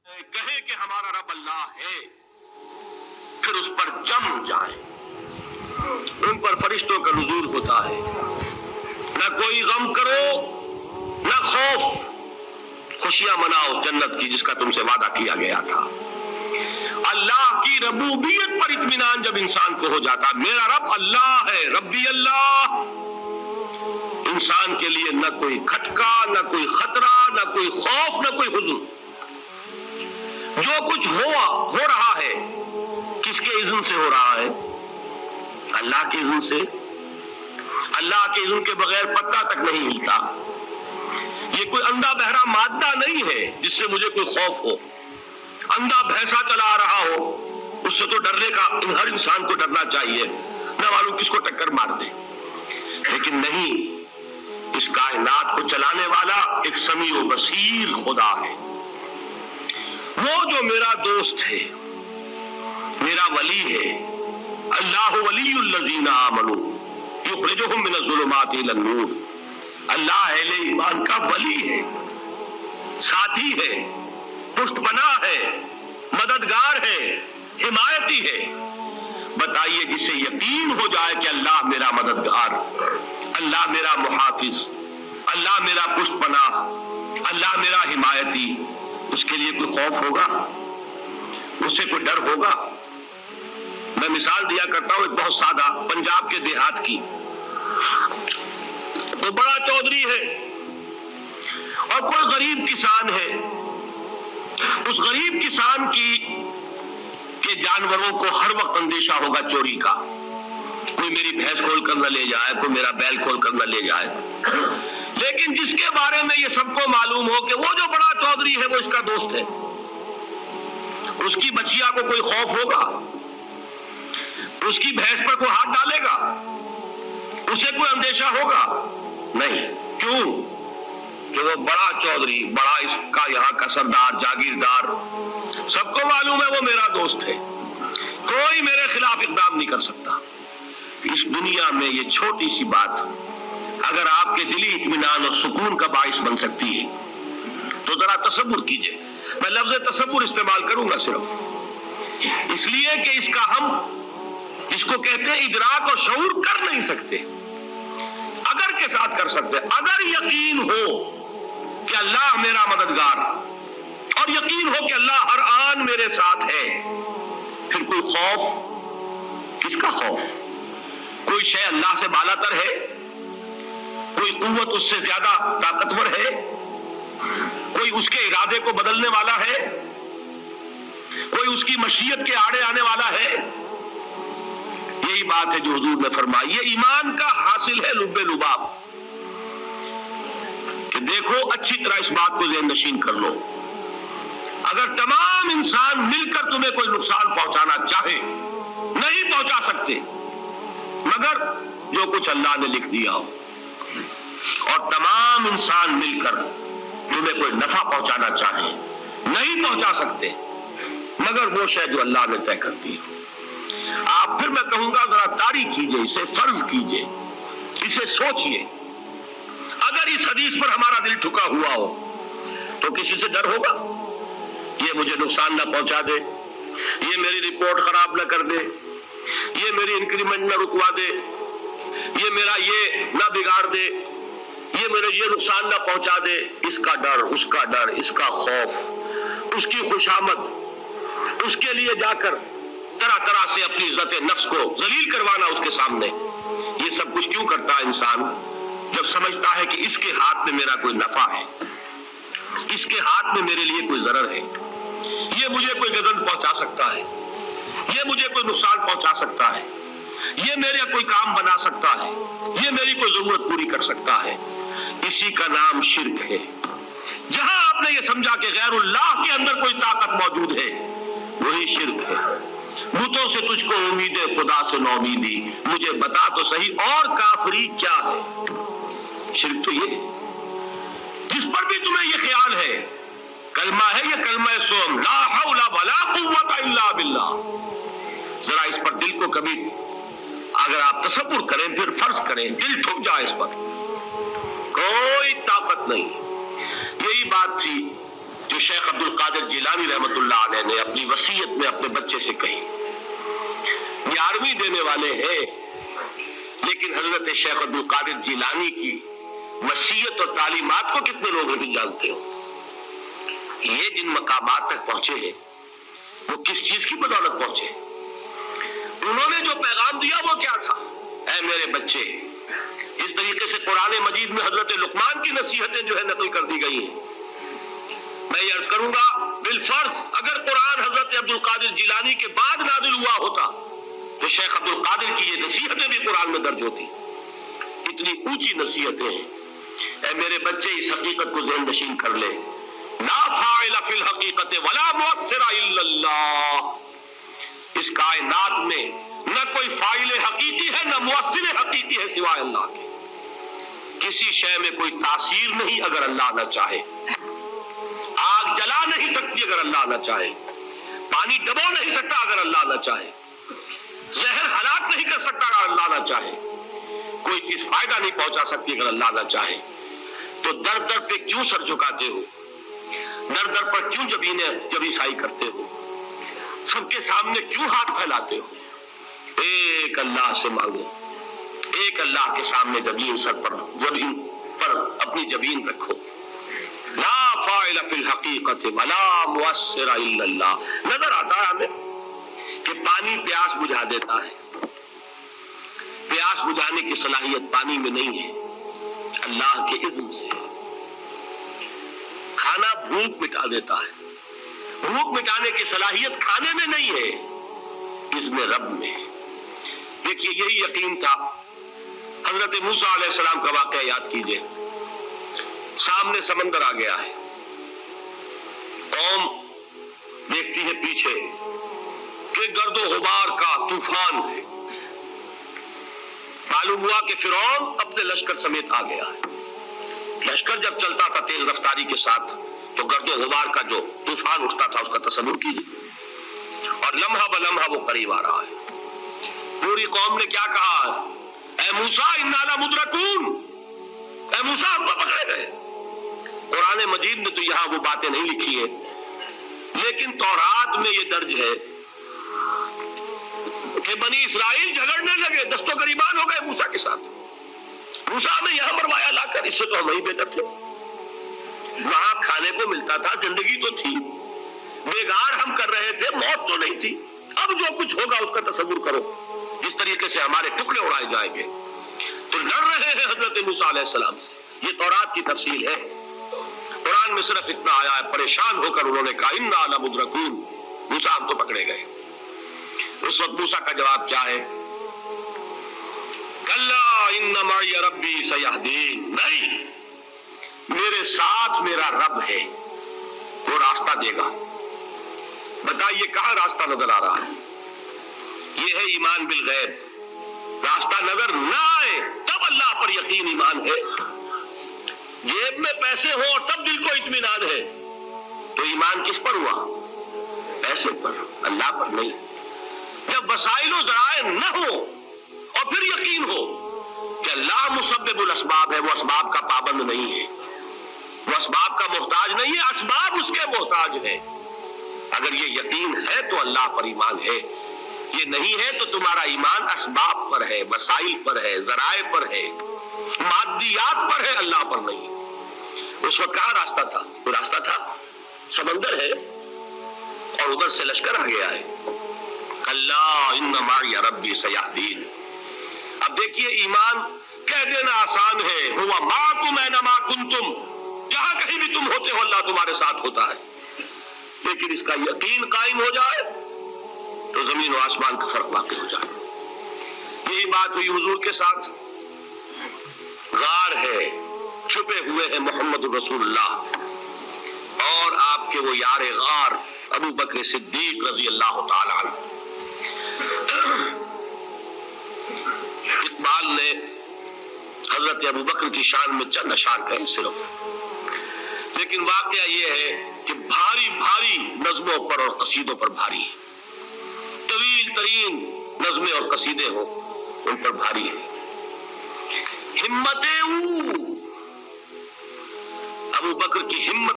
کہے کہ ہمارا رب اللہ ہے، پھر اس پر جم جائے. ان پر فرشتوں کا نزول ہوتا ہے. نہ کوئی غم کرو نہ خوف، خوشیاں مناؤ جنت کی جس کا تم سے وعدہ کیا گیا تھا. اللہ کی ربوبیت پر اطمینان جب انسان کو ہو جاتا، میرا رب اللہ ہے، ربی اللہ، انسان کے لیے نہ کوئی کھٹکا، نہ کوئی خطرہ، نہ کوئی خوف، نہ کوئی حزن. جو کچھ ہو رہا ہے کس کے اذن سے ہو رہا ہے؟ اللہ کے اذن سے. اللہ کے اذن کے بغیر پتا تک نہیں ہلتا. یہ کوئی اندھا بہرا مادہ نہیں ہے جس سے مجھے کوئی خوف ہو. اندھا بھینسا چلا آ رہا ہو اس سے تو ڈرنے کا ہر انسان کو ڈرنا چاہیے، نہ معلوم کس کو ٹکر مار دے. لیکن نہیں، اس کائنات کو چلانے والا ایک سمیع و بصیر خدا ہے. وہ جو میرا دوست ہے، میرا ولی ہے. اللہ ولی الذین آمنوا یخرجہم من الظلمات الی النور. اللہ اہل ایمان کا ولی ہے، ساتھی ہے، پشت پناہ ہے، مددگار ہے، حمایتی ہے. بتائیے جسے یقین ہو جائے کہ اللہ میرا مددگار، اللہ میرا محافظ، اللہ میرا پشت پناہ، اللہ میرا حمایتی، اس کے لیے کوئی خوف ہوگا؟ اس سے کوئی ڈر ہوگا؟ میں مثال دیا کرتا ہوں ایک بہت سادہ، پنجاب کے دیہات کی. تو بڑا چودھری ہے اور کوئی غریب کسان ہے. اس غریب کسان کے جانوروں کو ہر وقت اندیشہ ہوگا چوری کا. کوئی میری بھینس کھول کر نہ لے جائے، کوئی میرا بیل کھول کر نہ لے جائے. لیکن جس کے بارے میں یہ سب کو معلوم ہو کہ وہ جو بڑا چودھری ہے وہ اس کا دوست ہے، اس کی بچیا کو کوئی خوف ہوگا؟ اس کی بھینس پر کوئی ہاتھ ڈالے گا؟ اسے کوئی اندیشہ ہوگا؟ نہیں. کیوں؟ کہ وہ بڑا چودھری، بڑا اس کا یہاں کا سردار، جاگیردار، سب کو معلوم ہے وہ میرا دوست ہے، کوئی میرے خلاف اقدام نہیں کر سکتا. اس دنیا میں یہ چھوٹی سی بات اگر آپ کے دلی اطمینان اور سکون کا باعث بن سکتی ہے تو ذرا تصور کیجئے. میں لفظ تصور استعمال کروں گا صرف اس لیے کہ اس کا ہم اس کو کہتے ہیں ادراک اور شعور کر نہیں سکتے. اگر کے ساتھ کر سکتے، اگر یقین ہو کہ اللہ میرا مددگار اور یقین ہو کہ اللہ ہر آن میرے ساتھ ہے، پھر کوئی خوف؟ کس کا خوف؟ کوئی شے اللہ سے بالا تر ہے؟ کوئی قوت اس سے زیادہ طاقتور ہے؟ کوئی اس کے ارادے کو بدلنے والا ہے؟ کوئی اس کی مشیت کے آڑے آنے والا ہے؟ یہی بات ہے جو حضور نے فرمائی. یہ ایمان کا حاصل ہے لب لباب کہ دیکھو اچھی طرح اس بات کو ذہن نشین کر لو. اگر تمام انسان مل کر تمہیں کوئی نقصان پہنچانا چاہے نہیں پہنچا سکتے مگر جو کچھ اللہ نے لکھ دیا ہو، اور تمام انسان مل کر تمہیں کوئی نفع پہنچانا چاہے نہیں پہنچا سکتے مگر وہ شے جو اللہ نے طے کر دی ہو. آپ پھر میں کہوں گا ذرا طاری کیجئے، اسے فرض کیجئے، اسے سوچئے. اگر اس حدیث پر ہمارا دل ٹھکا ہوا ہو تو کسی سے ڈر ہوگا؟ یہ مجھے نقصان نہ پہنچا دے، یہ میری رپورٹ خراب نہ کر دے، یہ میری انکریمنٹ نہ رکوا دے، یہ میرا یہ نہ بگاڑ دے، یہ میرے یہ نقصان نہ پہنچا دے. اس کا ڈر، اس کا ڈر، اس کا خوف، اس کی خوشامد، اس کے لیے جا کر طرح طرح سے اپنی عزت نفس کو ذلیل کروانا اس کے سامنے. یہ سب کچھ کیوں کرتا ہے انسان؟ جب سمجھتا ہے کہ اس کے ہاتھ میں میرا کوئی نفع ہے، اس کے ہاتھ میں میرے لیے کوئی ضرر ہے، یہ مجھے کوئی گزن پہنچا سکتا ہے، یہ مجھے کوئی نقصان پہنچا سکتا ہے، یہ میرا کوئی کام بنا سکتا ہے، یہ میری کوئی ضرورت پوری کر سکتا ہے. اسی کا نام شرک ہے. جہاں آپ نے یہ سمجھا کہ غیر اللہ کے اندر کوئی طاقت موجود ہے وہی شرک ہے. بتوں سے تجھ کو امید ہے، خدا سے نو امیدی، مجھے بتا تو صحیح اور کافری کیا ہے. شرک تو یہ جس پر بھی تمہیں یہ خیال ہے کلمہ ہے، یہ کلمہ سوم لا حول ولا قوت الا باللہ. ذرا اس پر دل کو کبھی اگر آپ تصور کریں، پھر فرض کریں، دل ٹھک جائے اس پر، کوئی طاقت نہیں. یہی بات تھی جو شیخ عبد القادر جیلانی رحمۃ اللہ علیہ نے اپنی وصیت میں اپنے بچے سے کہی. 11ویں دینے والے ہیں، لیکن حضرت شیخ عبد القادر جیلانی کی وصیت اور تعلیمات کو کتنے لوگ نہیں جانتے ہو. یہ جن مقامات تک پہنچے ہیں وہ کس چیز کی بدولت پہنچے؟ انہوں نے جو پیغام دیا وہ کیا تھا؟ اے میرے بچے، اس طریقے سے قرآن مجید میں حضرت لقمان کی نصیحتیں جو ہے نقل کر دی گئی ہیں. میں یہ عرض کروں گا بالفرض اگر قرآن حضرت عبد القادر جیلانی کے بعد نازل ہوا ہوتا تو شیخ عبد القادر کی یہ نصیحتیں بھی قرآن میں درج ہوتی. اتنی اونچی نصیحتیں ہیں. اے میرے بچے، اس حقیقت کو ذہن نشین کر لے، لا فاعل فی الحقیقت ولا مؤثر الا اللہ. اس کائنات میں نہ کوئی فاعل حقیقی ہے نہ مؤثر حقیقی ہے سوائے اللہ کے. کسی شے میں کوئی تاثیر نہیں اگر اللہ نہ چاہے. آگ جلا نہیں سکتی اگر اللہ نہ چاہے. پانی ڈبو نہیں سکتا اگر اللہ نہ چاہے. زہر ہلاک نہیں کر سکتا اگر اللہ نہ چاہے. کوئی چیز فائدہ نہیں پہنچا سکتی اگر اللہ نہ چاہے. تو در در پہ کیوں سر جھکاتے ہو؟ در در پر کیوں جبیسائی کرتے ہو؟ سب کے سامنے کیوں ہاتھ پھیلاتے ہو؟ ایک اللہ سے مانگو. ایک اللہ کے سامنے زمین پر اپنی جبین رکھو. لا فاعل فی الحقیقت ولا مؤثر الا اللہ. نظر آتا ہے ہمیں کہ پانی پیاس بجھا دیتا ہے. پیاس بجھانے کی صلاحیت پانی میں نہیں ہے، اللہ کے اذن سے. کھانا بھوک مٹا دیتا ہے. بھوک مٹانے کی صلاحیت کھانے میں نہیں ہے، اذن رب میں. دیکھیے یہی یقین تھا. حضرت موسیٰ علیہ السلام کا واقعہ یاد کیجئے. سامنے سمندر آ گیا ہے. قوم دیکھتی ہے پیچھے کہ گرد و غبار کا طوفان ہے. معلوم ہوا کہ فرعون اپنے لشکر سمیت آ گیا ہے. لشکر جب چلتا تھا تیز رفتاری کے ساتھ تو گرد و غبار کا جو طوفان اٹھتا تھا اس کا تصور کیجیے. اور لمحہ بلمحہ وہ قریب آ رہا ہے. پوری قوم نے کیا کہا؟ اے موسیٰ انا لمدرکون، اے موسیٰ ہم کو پکڑے گئے. قرآن مجید میں تو یہاں وہ باتیں نہیں لکھی ہیں، لیکن تورات میں یہ درج ہے کہ بنی اسرائیل جھگڑنے لگے، دست و گریبان ہو گئے موسیٰ کے ساتھ. موسیٰ نے یہاں مروایا لا کر، اس سے تو ہم ہی بہتر تھے. وہاں کھانے کو ملتا تھا، زندگی تو تھی، بیگار ہم کر رہے تھے، موت تو نہیں تھی. اب جو کچھ ہوگا اس کا تصور کرو، جس طریقے سے ہمارے ٹکڑے اڑائے جائیں گے. تو لڑ رہے ہیں حضرت موسیٰ علیہ السلام سے. یہ تورات کی تفصیل ہے. قرآن میں صرف اتنا آیا ہے، پریشان ہو کر انہوں نے کہا انا لمدرکون، موسیٰ ہم تو پکڑے گئے. اس وقت موسیٰ کا جواب کیا ہے؟ کلا ان معی ربی سیہدین. نہیں، میرے ساتھ میرا رب ہے، وہ راستہ دے گا. بتائیے کہاں راستہ نظر آ رہا ہے؟ یہ ہے ایمان بالغیب. راستہ نظر نہ آئے تب اللہ پر یقین ایمان ہے. جیب میں پیسے ہو اور تب دل کو اطمینان ہے تو ایمان کس پر ہوا؟ پیسے پر، اللہ پر نہیں. جب وسائل و ذرائع نہ ہو اور پھر یقین ہو کہ اللہ مسبب الاسباب ہے، وہ اسباب کا پابند نہیں ہے، وہ اسباب کا محتاج نہیں ہے، اسباب اس کے محتاج ہے. اگر یہ یقین ہے تو اللہ پر ایمان ہے. یہ نہیں ہے تو تمہارا ایمان اسباب پر ہے، وسائل پر ہے، ذرائع پر ہے، مادیات پر ہے، اللہ پر نہیں. اس وقت کہاں راستہ تھا؟ وہ راستہ تھا سمندر ہے اور ادھر سے لشکر آ گیا ہے. کلا ان معی ربی سیہدین. اب دیکھیے ایمان کہہ دینا آسان ہے، ہوا معکم اینما کنتم، جہاں کہیں بھی تم ہوتے ہو اللہ تمہارے ساتھ ہوتا ہے. لیکن اس کا یقین قائم ہو جائے تو زمین و آسمان کا فرق واقع ہو جائے. یہی بات ہوئی حضور کے ساتھ. غار ہے، چھپے ہوئے ہیں محمد رسول اللہ اور آپ کے وہ یار غار ابو بکر صدیق رضی اللہ تعالی عنہ. اقبال نے حضرت ابو بکر کی شان میں چند اشعار کہیں صرف، لیکن واقعہ یہ ہے کہ بھاری بھاری نظموں پر اور قصیدوں پر بھاری ہے. طویل ترین نظمیں اور قصیدے ہوں ان پر بھاری ہے. ہمت ابو بکر کی ہمت